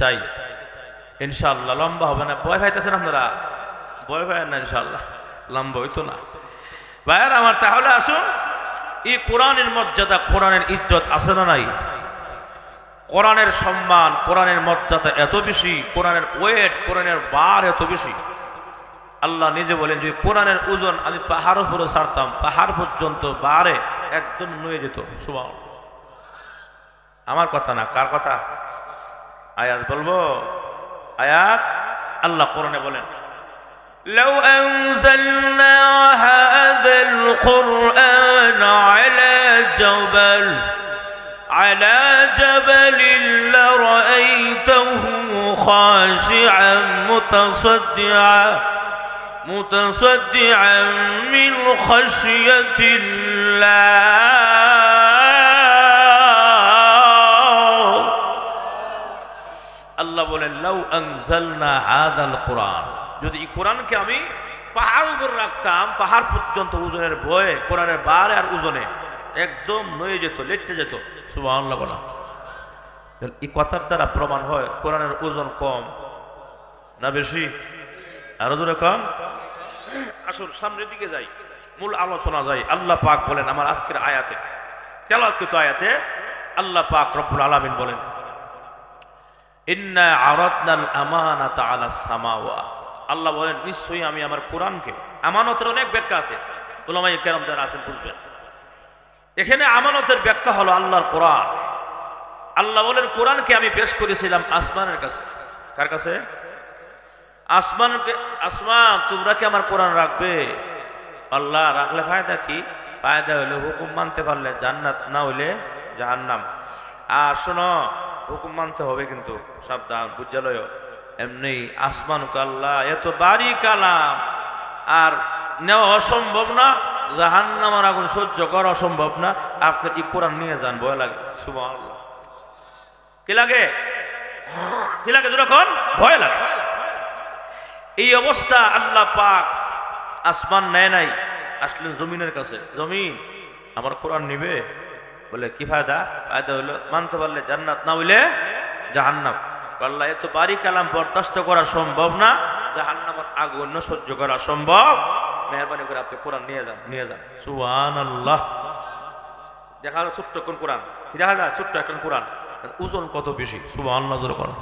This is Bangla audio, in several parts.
চাই ইনশাআল্লাহ। লম্বা হবে না, ভয় পাইতেছেন আপনারা? ভয় পায় না ইনশাআল্লাহ, লম্বা হইতো না ভাইয়ার আমার। তাহলে আসুন, এই কোরআনের মর্যাদা, কোরআনের ইজ্জত আছে না নাই? কোরআনের সম্মান, কোরআনের মর্যাদা এত বেশি, কোরআনের ওয়েট, কোরআনের বার এত বেশি। আল্লাহ নিজে বলেন যে কোরআনের ওজন আমি পাহাড় উপরে ছাড়তাম, পাহাড় পর্যন্ত বারে একদম নুয়ে যেত। সুবহানাল্লাহ। আমার কথা না, কার কথা? আয়াত বলবো, আয়াত আল্লাহ কোরআনে বলেন, لو أنزلنا هذا القرآن على جبل لرأيته خاشعا متصدعا من خشية الله আল্লাহ বলেন লাউ আনজালনা হাযাল কুরআন, যদি এই কোরআনকে আমি পাহাড় উপর রাখতাম, পাহাড় পর্যন্ত ওজনের ভয়ে, কোরআনের বারে আর ওজনে একদম নয়ে যেত, লেটে যেত। সুবহানাল্লাহ বলা। এই কথার দ্বারা প্রমাণ হয় কোরআনের ওজন কম না বেশি? আরো জোরে কম? আসুন সামনের দিকে যাই, মূল আলোচনা যাই। আল্লাহ পাক বলেন আমার আজকের আয়াতে, তেলাওয়াতকৃত আয়াতে আল্লাহ পাক রব্বুল আলামিন বলেন, ইন্না আরাদনাল আমানাতা আলাস সামাওয়াত। আল্লাহ বলেন নিশ্চয়ই আমি আমার কোরআনকে, আমানতের অনেক ব্যাখ্যা আছে, উলামায়ে কেরাম যারা আছেন বুঝবেন। এখানে আমানতের ব্যাখ্যা হলো আল্লাহর কোরআন। আল্লাহ বলেন কোরআনকে আমি পেশ করেছিলাম আসমানের কাছে। কার কাছে? আসমানকে। আসমান তোমরা কি আমার কোরআন রাখবে? আল্লাহ রাখলে ফায়দা কি? ফায়দা হইলে হুকুম মানতে পারলে জান্নাত, না হইলে জাহান্নাম। আর শোনো, হুকুম মানতে হবে কিন্তু, সাবধান বুঝালয়। এমনি আসমানকে আল্লাহ এত বাড়ি কালাম আর নেওয়া অসম্ভব না, জাহান্নামের আগুন সহ্য করা অসম্ভব না, আপনার এই কোরআন নিয়ে যান, ভয় লাগে। সুবহানাল্লাহ। কি লাগে? কি লাগে? যখন ভয় লাগে। এই অবস্থা আল্লাহ পাক আসমান নেয় নাই, আসলেন জমিনের কাছে। জমিন আমার কোরআন নিবে? বলে কি ফায়দা? ফায়দা হইলো মানতে পারলে জান্নাত, না হইলে জাহান্নাম। আল্লাহ এত বাড়ি কালাম বরদাস্ত করা সম্ভব না, জাহান্নামের আগুন সহ্য করা সম্ভব। মেহরবানি করে আপনি কোরআন নিয়ে যান, নিয়ে যান। সুবহানাল্লাহ। দেখা যায় ছোট্ট কোন কোরআন, কি দেখা যায়? ছোট্ট একটা কোরআন, ওজন কত বেশি। সুবহানাল্লাহ জোরে বলেন।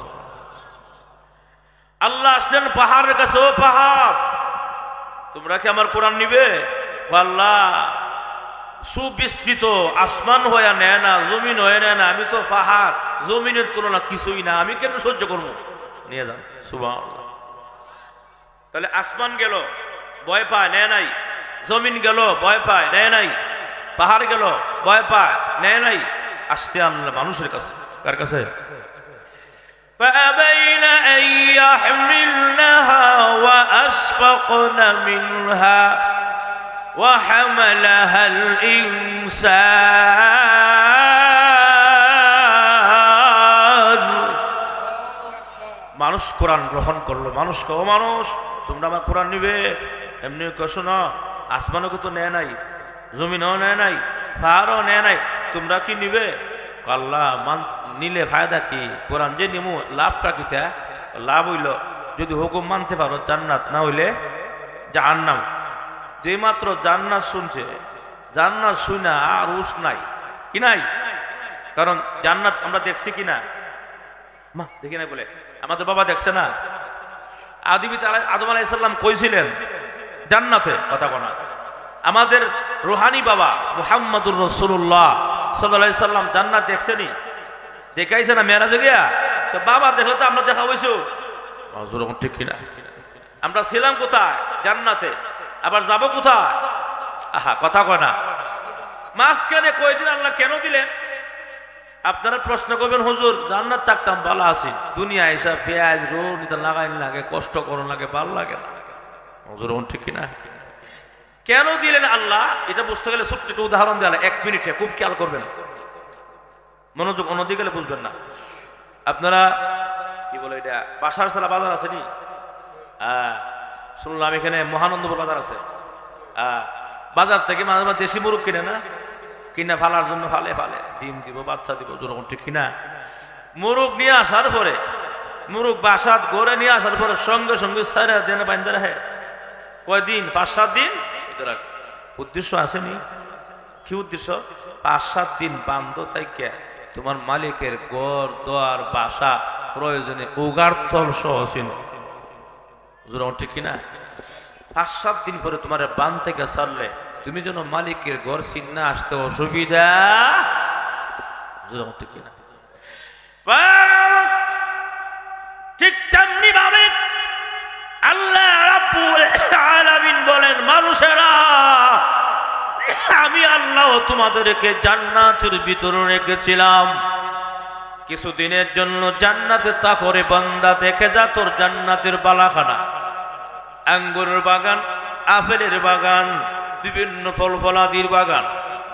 আল্লাহ আসলেন পাহাড়ের কাছে, ও পাহাড় তোমরা কি আমার কোরআন নিবে? আল্লাহ সুবিস্তৃত, আসমান হয়ে নেয় না, জমিন হয়ে নেয় না, আমি তো পাহাড়, জমিনের তুলনা কিছুই না, আমি কেন সহ্য করবো? নিয়ে যান। সুবহানাল্লাহ। তাহলে আসমান গেল, ভয় পায়, নেয় নাই। জমিন গেল, ভয় পায়, নেয় নাই। পাহাড় গেল, ভয় পায়, নেয় নাই। আসতে আনলে মানুষের কাছে। কার কাছে? فأبين أن يحملنها وأشفقن منها وحملها الإنسان। মানুষ কোরআন গ্রহণ করলো। মানুষ কো, মানুষ তোমরা আমার কোরআন নিবে? এমনি কছো না, আসমানকে তো নেয় নাই, জমিনও নেয় নাই, পাহাড়ও নেয় নাই, তোমরা কি নিবে? আল্লাহ নিলে ফায়দা কি? কোরআন যে নিমু লাভটা কি? লাভ হইল যদি হুকুম মানতে পারো জান্নাত, না হইলে জাহান্নাম। যে মাত্র জান্নাত শুনছে, জান্নাত শুনা আর উস নাই, কি নাই? কারণ জান্নাত আমরা দেখছি কিনা? মা দেখি নাই বলে, আমাদের বাবা দেখছে না? আদম আলাইহিস সালাম কইছিলেন জান্নাতে, কথা কোনা। আমাদের রুহানি বাবা মুহাম্মদুর রাসূলুল্লাহ সাল্লাল্লাহু আলাইহি সাল্লাম জান্নাত দেখছেনি? দেখাইছে না মেরাজে গিয়া? তো বাবা দেখলে তো আমরা দেখা হইছো, ঠিক কিনা? আমরা ছিলাম কোথায়? জান্নাতে। আবার যাব কোথায়? আহা, কথা কয় না। মাঝখানে কয়দিন আল্লাহ কেন দিলেন? আপনারা প্রশ্ন করবেন, হুজুর জান্নাত থাকতাম ভালো আছি, দুনিয়া এসা পেঁয়াজ রোল নিতে লাগাইন লাগে, কষ্ট করুন লাগে, ভালো লাগে না। হুজুর ঠিক কিনা? কেন দিলেন আল্লাহ? এটা বুঝতে গেলে ছোট্ট একটা উদাহরণ দেওয়া, 1 মিনিটে, খুব খেয়াল করবেন, মনোযোগ অন্যদিকে গেলে বুঝবেন না। আপনারা কি বলে এটা, বাসার সালা বাজার আছে নি? হ্যাঁ, শুনলাম এখানে মহানন্দপুর বাজার আছে। বাজার থেকে মাঝে মাঝে দেশি মুরগ কিনে না, কিনা ফালার জন্য ফালে ফালে ডিম দিব, বাচ্চা দিব, যখন ঠিক কিনা। মুরগ নিয়ে আসার পরে মুরুখ বাসাত গড়ে নিয়ে আসার পরে সঙ্গে সঙ্গে সারা দিনে বান্ধে রাখে কয়দিন 5-7 দিন উদ্দেশ্য আসেনি কি উদ্দেশ্য 5-7 দিন বান্ধ থেকে তোমার মালিকের ঘর দোয়ার বাসা প্রয়োজনে উগারতল সহ ছিল ঠিক কিনা 5-7 দিন পরে তোমার বান থেকে ছাড়লে তুমি যেন মালিকের ঘর চিন্না আসতে অসুবিধা ঠিক কিনা ঠিক তেমনি ভাবে আল্লাহ রাব্বুল আলামিন বলেন মানুষেরা আমি আল্লাহ তোমাদেরকে জান্নাতের ভিতরে রেখেছিলাম কিছুদিনের জন্য জান্নাতে তা করে বান্দা দেখে যা তোর জান্নাতের বালাখানা আঙ্গুরের বাগান আপেলের বাগান বিভিন্ন ফল ফলাদির বাগান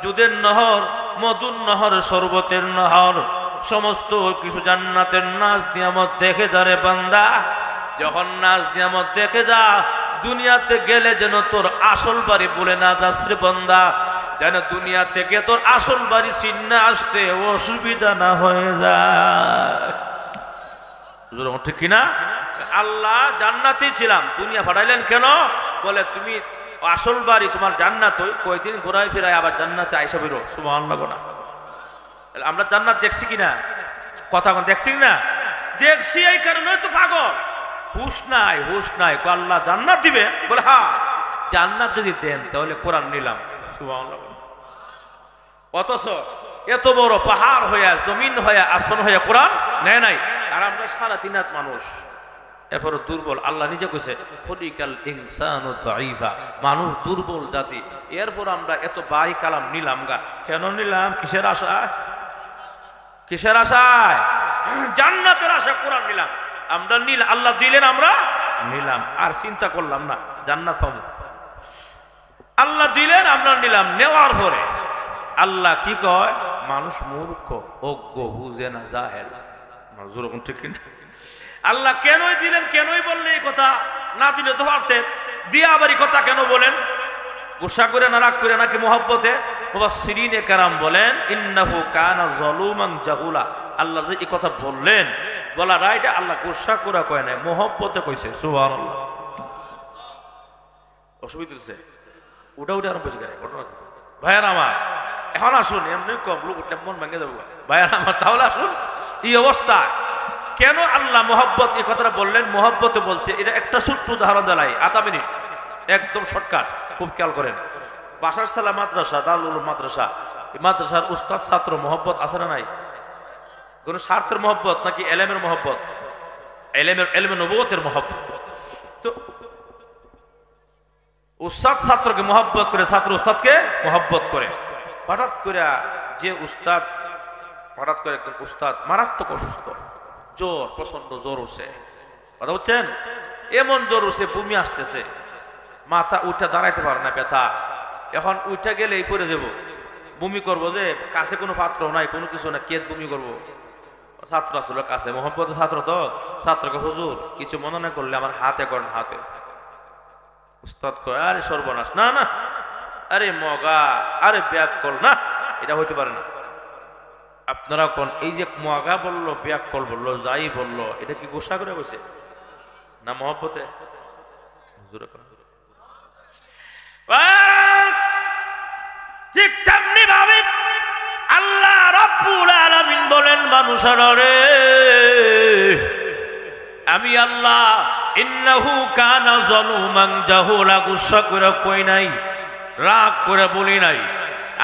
দুধের নহর মধুর নহর শরবতের নহর সমস্ত কিছু জান্নাতের নাজ নিয়ামত দেখে যা রে বান্দা যখন নাজ নিয়ামত দেখে যা দুনিয়াতে গেলে যেন তোর আসল বাড়ি বলে না যাস রে বান্দা যেন দুনিয়া থেকে তোর আসল বাড়ি চিন্না আসতে অসুবিধা না হয়ে যায় ঠিক কিনা আল্লাহ জান্নাতেই ছিলাম দুনিয়া পাঠাইলেন কেন বলে তুমি আসল বাড়ি তোমার জান্নাত হই কয়দিন ঘোরায় ফিরায় আবার জান্নাতে আইসা বেরো সুবহানাল্লাহ না আমরা জান্নাত দেখছি কিনা কথা দেখছি না দেখছি এই কারণে তো পাগল হুশ নাই আল্লাহ জান্নাত দিবে বলে হ্যাঁ জান্নাত যদি দেন তাহলে কোরআন নিলাম সুবহানাল্লাহ অথচ এত বড় পাহাড় হইয়া জমিন হইয়া আসমান হইয়া কোরআন নেয় নাই আর আমরা 3.5 হাত মানুষ এরপর দুর্বল আল্লাহ নিজে কইছে খলিকাল ইনসানু দাঈফা মানুষ দুর্বল জাতি এরপর আমরা এত বাই কালাম নিলাম গা কেন নিলাম কিসের আশায় জান্নাতের আশা কোরআন নিলাম আমরা আল্লাহ দিলেন আমরা নিলাম আর চিন্তা করলাম না জান্নাত পাবো আল্লাহ দিলেন আমরা নিলাম নেওয়ার পরে আল্লাহ কি কয় মানুষ মূর্খ অজ্ঞ বুঝে না জাহেল যেরকম ঠিক কিনা আল্লাহ কেনই দিলেন কেনই বললেন এই কথা না দিলে তো পারতেন দিয়ে আবার এই কথা কেন বলেন গুসা করে না রাগ করে নাকি মহব্বতে মুফাসসিরিনে কেরাম বলেন ইন্নাহু কানা যালুমান জাহুলা আল্লাহ যে এই কথা বললেন বলা রাইটে আল্লাহ গুসা করে কয় নাই মহব্বতে কইছে সুবহানাল্লাহ অসুবিধা হচ্ছে উঠা আরম্ভ হয়েছে ঘটনা ভাইয়ার আমার এখন আসুন এমনি কম লোক উঠলে মন ভেঙে যাবো ভাইয়ার আমার তাহলে আসুন এই অবস্থা কেন আল্লাহ মোহব্বত এই কথাটা বললেন মোহব্বতে বলছে এটা একটা ছোট্ট উদাহরণ দেয় 8 মিনিট একদম শর্টকাট খুব খেয়াল করেন বাশার সালাহ মাদ্রাসা দারুল মাদ্রাসা এই মাদ্রাসার উস্তাদ ছাত্র মোহব্বত আছে না নাই কোন স্বার্থের মোহব্বত নাকি এলেমের মোহব্বত এলেমে নবুয়তের মোহব্বত তো উস্তাদ ছাত্রকে মোহব্বত করে ছাত্র উস্তাদকে মোহব্বত করে হঠাৎ করে যে উস্তাদ হঠাৎ করে একজন উস্তাদ মারাত্মক অসুস্থ জ্বর প্রচন্ড জ্বর উঠছে কথা বুঝছেন এমন জ্বর উঠছে বমি আসতেছে মাথা উঠে দাঁড়াইতে পারে না ব্যথা এখন উঠে গেলে এই পরে যাব বমি করবো যে কাছে কোনো পাত্র নাই কোনো কিছু না কে বমি করবো ছাত্র আসলে কাছে মোহাম্মদ ছাত্র তো ছাত্রকে হুজুর কিছু মনে না করলে আমার হাতে করেন হাতে উস্তাদ কয় আরে সর্বনাশ না না আরে মগা আরে ব্যাক কল না এটা হইতে পারে না আপনারা কোন এই যে মগা বললো ব্যাক কল বললো যাই বললো এটা কি গোসা করে বসে না মহব্বতে ঠিক তেমনি ভাবে আল্লাহ রাব্বুল আলামিন বলেন মানুষেরা রে আমি আল্লাহ ইন্নাহু কানা যালুমান জাহুলা গুসা করে কই নাই রাগ করে বলি নাই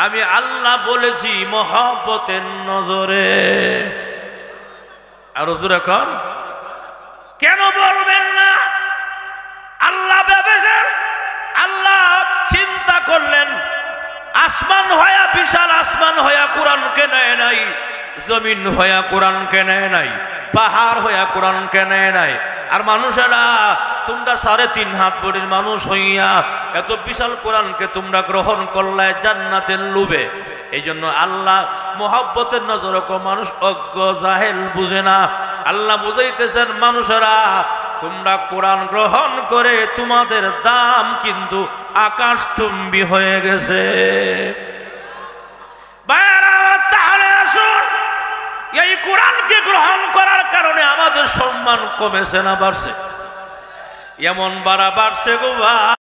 আমি আল্লাহ বলেছি মহব্বতের নজরে আর হুজুর এখন কেন বলবেন না আল্লাহ ভেবেছেন আল্লাহ চিন্তা করলেন আসমান হয়া বিশাল আসমান হয়া কোরআনকে নেয় নাই জমিন হয়া কোরআনকে নেয় নাই পাহাড় হইয়া কোরআনকে নেয় নাই আর মানুষেরা তোমরা 3.5 হাত বড়ির মানুষ হইয়া এত বিশাল কোরআনকে তোমরা গ্রহণ করলে জান্নাতের লোভে এই জন্য আল্লাহ মোহাব্বতের নজরে মানুষ অজ্ঞ জাহেল বুঝে না আল্লাহ বুঝাইতেছেন মানুষেরা তোমরা কোরআন গ্রহণ করে তোমাদের দাম কিন্তু আকাশচুম্বী হয়ে গেছে তাহলে আসুন এই কোরআনকে গ্রহণ করার কারণে আমাদের সম্মান কমেছে না বাড়ছে? এমন বাড়ছে গো ভাই।